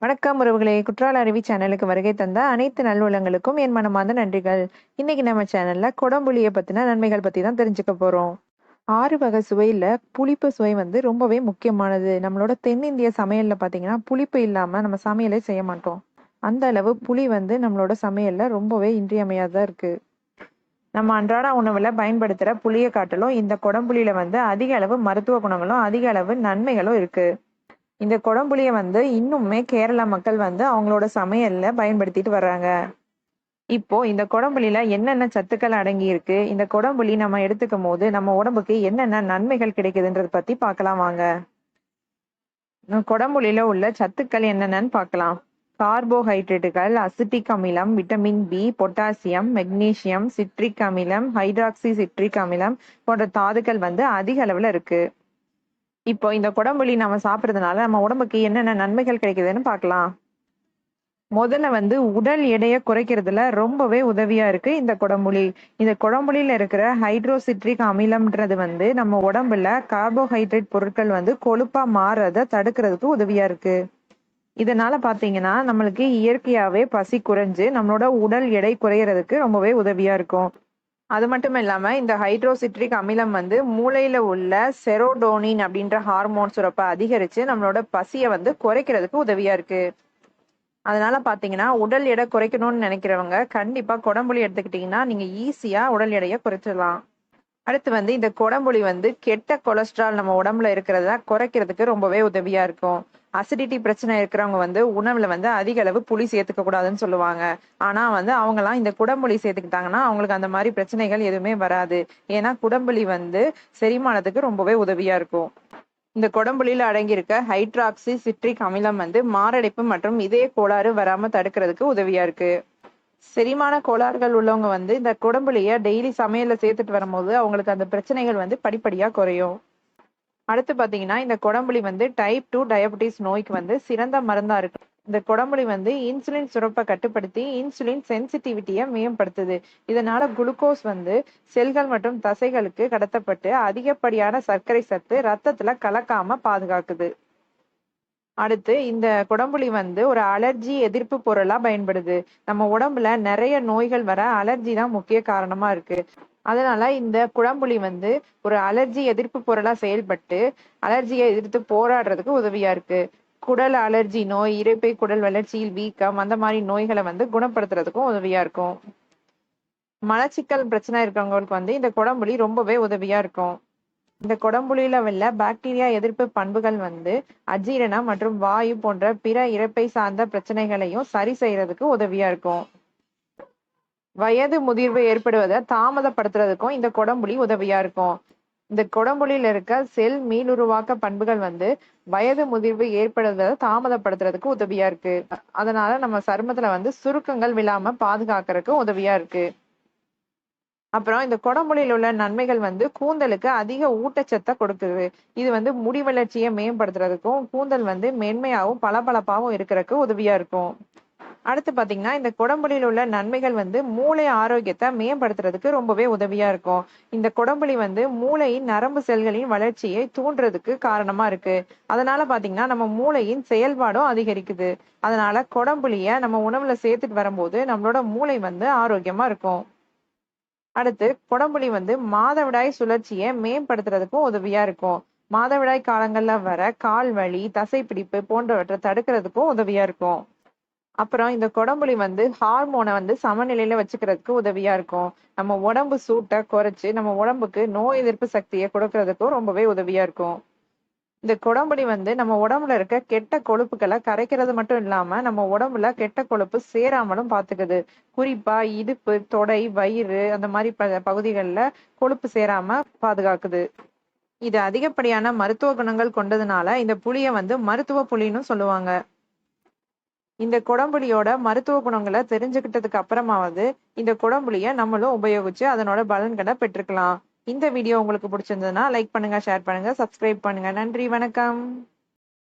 வணக்கம் உறவுகளே, குற்றால அருவி சேனலுக்கு வருகை தந்த அனைத்து நல்லுள்ளங்களுக்கும் என் மனமார்ந்த நன்றிகள். இன்னைக்கு நம்ம சேனல்ல கொடம்புளிய பத்தின நன்மைகள் பத்தி தான் தெரிஞ்சுக்க போறோம். 6 வகை சுவையில புளிப்பு சுவை ரொம்பவே முக்கியமானது. நம்மளோட தென்னிந்திய சமையல்ல பாத்தீங்கன்னா, புளிப்பு இல்லாம நம்ம சமையலே செய்ய மாட்டோம். அந்த அளவு புளி நம்மளோட சமையல்ல ரொம்பவே இன்றியமையாததா இருக்கு. நம்ம அன்றாட உணவுல பயன்படுத்துற புளிய காட்டிலும் இந்த கொடம்புளியில அதிக அளவு மருத்துவ குணங்களும், அதிக அளவு நன்மைகளும் இருக்கு. இந்த கொடம்புளிய இன்னுமே கேரளா மக்கள் அவங்களோட சமையல்ல பயன்படுத்திட்டு வர்றாங்க. இப்போ இந்த கொடம்புளியில என்னென்ன சத்துக்கள் அடங்கி இருக்கு? இந்த கொடம்புளி நம்ம எடுத்துக்கும்போது, நம்ம உடம்புக்கு என்னென்ன நன்மைகள் கிடைக்குதுன்றத பத்தி பார்க்கலாம் வாங்க. கொடம்புளியில உள்ள சத்துக்கள் என்னென்னன்னு பார்க்கலாம். கார்போஹைட்ரேட்டுகள், அசிட்டிக் அமிலம், vitamin B, potassium, magnesium, citric அமிலம், ஹைட்ராக்சி சிட்ரிக் அமிலம் போன்ற தாதுக்கள் அதிக அளவுல இருக்கு. இப்போ இந்த கொடம்புளி நம்ம சாப்பிடுறதுனால நம்ம உடம்புக்கு என்னென்ன நன்மைகள் கிடைக்குதுன்னு பார்க்கலாம். முதல்ல உடல் எடையை குறைக்கிறதுல ரொம்பவே உதவியா இருக்கு இந்த கொடம்புளி. இந்த கொடம்புளியில இருக்கிற ஹைட்ரோசிட்ரிக் அமிலம்ன்றது நம்ம உடம்புல கார்போஹைட்ரேட் பொருட்கள் கொழுப்பா மாறத தடுக்கிறதுக்கு உதவியா இருக்கு. இதனால பாத்தீங்கன்னா நம்மளுக்கு இயற்கையாவே பசி குறைஞ்சு நம்மளோட உடல் எடை குறையறதுக்கு ரொம்பவே உதவியா இருக்கும். அது மட்டும் இல்லாம இந்த ஹைட்ரோசிட்ரிக் அமிலம் மூளையில உள்ள செரோடோனின் அப்படின்ற ஹார்மோன் சுரப்பை அதிகரிச்சு நம்மளோட பசியை குறைக்கிறதுக்கு உதவியா இருக்கு. அதனால பாத்தீங்கன்னா உடல் எடை குறைக்கணும்னு நினைக்கிறவங்க கண்டிப்பா கொடம்புளி எடுத்துக்கிட்டீங்கன்னா நீங்க ஈஸியா உடல் எடையை குறைச்சிடலாம். அடுத்து இந்த கொடம்புளி கெட்ட கொலஸ்ட்ரால் நம்ம உடம்புல இருக்கிறத குறைக்கிறதுக்கு ரொம்பவே உதவியா இருக்கும். அசிடிட்டி பிரச்சனை இருக்கிறவங்க உணவுல அதிக அளவு புளி சேர்த்துக்க கூடாதுன்னு சொல்லுவாங்க. ஆனா அவங்கலாம் இந்த குடம்புளி சேர்த்துக்கிட்டாங்கன்னா அவங்களுக்கு அந்த மாதிரி பிரச்சனைகள் எதுவுமே வராது. ஏன்னா குடம்புளி செரிமானத்துக்கு ரொம்பவே உதவியா இருக்கும். இந்த கொடம்புளியில அடங்கியிருக்க ஹைட்ராக்சி சிட்ரிக் அமிலம் மாரடைப்பு மற்றும் இதய கோளாறு வராம தடுக்கிறதுக்கு உதவியா இருக்கு. செரிமான கோளாறுகள் உள்ளவங்க இந்த குடம்புளிய டெய்லி சமையல்ல சேர்த்துட்டு வரும்போது அவங்களுக்கு அந்த பிரச்சனைகள் படிப்படியா குறையும். அடுத்து பாத்தீங்கன்னா இந்த கொடம்புளி டைப் 2 டயபெட்டிஸ் நோய்க்கு சிறந்த மருந்தா இருக்கு. இந்த கொடம்புளி இன்சுலின் சுரப்பை கட்டுப்படுத்தி இன்சுலின் சென்சிட்டிவிட்டியை மேம்படுத்துது. இதனால குளுக்கோஸ் செல்கள் மற்றும் தசைகளுக்கு கடத்தப்பட்டு அதிகப்படியான சர்க்கரை சத்து ரத்தத்துல கலக்காம பாதுகாக்குது. அடுத்து இந்த கொடம்புளி ஒரு அலர்ஜி எதிர்ப்பு பொருளா பயன்படுது. நம்ம உடம்புல நிறைய நோய்கள் வர அலர்ஜி தான் முக்கிய காரணமா இருக்கு. அதனால இந்த குடம்புளி ஒரு அலர்ஜி எதிர்ப்பு பொருளா செயல்பட்டு அலர்ஜியை எதிர்த்து போராடுறதுக்கு உதவியா இருக்கு. குடல் அலர்ஜி நோய், இரைப்பை குடல் வளர்ச்சியில் வீக்கம் அந்த மாதிரி நோய்களை குணப்படுத்துறதுக்கும் உதவியா இருக்கும். மலச்சிக்கல் பிரச்சனை இருக்கிறவங்களுக்கு இந்த கொடம்புளி ரொம்பவே உதவியா இருக்கும். இந்த கொடம்புளியில உள்ள பாக்டீரியா எதிர்ப்பு பண்புகள் அஜீரணம் மற்றும் வாயு போன்ற பிற இரைப்பை சார்ந்த பிரச்சனைகளையும் சரி செய்யறதுக்கு உதவியா இருக்கும். வயது முதிர்வு ஏற்படுவதை தாமதப்படுத்துறதுக்கும் இந்த கொடம்புளி உதவியா இருக்கும். இந்த கொடம்புளியில இருக்க செல் மீளுருவாக்க பண்புகள் வயது முதிர்வு ஏற்படுவதை தாமதப்படுத்துறதுக்கு உதவியா இருக்கு. அதனால நம்ம சருமத்துல சுருக்கங்கள் விழாம பாதுகாக்கிறதுக்கு உதவியா இருக்கு. அப்புறம் இந்த கொடம்புளியில் உள்ள நன்மைகள் கூந்தலுக்கு அதிக ஊட்டச்சத்தை கொடுக்குது. இது முடி வளர்ச்சியை மேம்படுத்துறதுக்கும் கூந்தல் மென்மையாகவும் பளபளப்பாகவும் இருக்கிறதுக்கு உதவியா இருக்கும். அடுத்து பாத்தீங்கன்னா இந்த கொடம்புளியில் உள்ள நன்மைகள் மூளை ஆரோக்கியத்தை மேம்படுத்துறதுக்கு ரொம்பவே உதவியா இருக்கும். இந்த கொடம்புளி மூளையின் நரம்பு செல்களின் வளர்ச்சியை தூண்டுறதுக்கு காரணமா இருக்கு. அதனால பாத்தீங்கன்னா நம்ம மூளையின் செயல்பாடும் அதிகரிக்குது. அதனால கொடம்புளிய நம்ம உணவுல சேர்த்துட்டு வரும்போது நம்மளோட மூளை ஆரோக்கியமா இருக்கும். அடுத்து கொடம்புளி மாதவிடாய் சுழற்சியை மேம்படுத்துறதுக்கும் உதவியா இருக்கும். மாதவிடாய் காலங்கள்ல வர கால் வலி, தசைப்பிடிப்பு போன்றவற்றை தடுக்கிறதுக்கும் உதவியா இருக்கும். அப்புறம் இந்த கொடம்புளி ஹார்மோனை சமநிலையில வச்சுக்கிறதுக்கு உதவியா இருக்கும். நம்ம உடம்பு சூட்டை குறைச்சு நம்ம உடம்புக்கு நோய் எதிர்ப்பு சக்தியை கொடுக்கறதுக்கும் ரொம்பவே உதவியா இருக்கும். இந்த கொடம்புளி நம்ம உடம்புல இருக்க கெட்ட கொழுப்புகளை கரைக்கிறது மட்டும் இல்லாம நம்ம உடம்புல கெட்ட கொழுப்பு சேராமலும் பாத்துக்குது. குறிப்பா இடுப்பு, தொடை, வயிறு அந்த மாதிரி பகுதிகளில் கொழுப்பு சேராம பாதுகாக்குது. இது அதிகப்படியான மருத்துவ குணங்கள் கொண்டதுனால இந்த புளிய மருத்துவ புளின்னு சொல்லுவாங்க. இந்த கொடம்புளியோட மருத்துவ குணங்களை தெரிஞ்சுக்கிட்டதுக்கு அப்புறமாவது இந்த கொடம்புளிய நம்மளும் உபயோகிச்சு அதனோட பலன்களை பெற்றுக்கலாம். இந்த வீடியோ உங்களுக்கு பிடிச்சிருந்ததுன்னா லைக் பண்ணுங்க, ஷேர் பண்ணுங்க, சப்ஸ்கிரைப் பண்ணுங்க. நன்றி, வணக்கம்.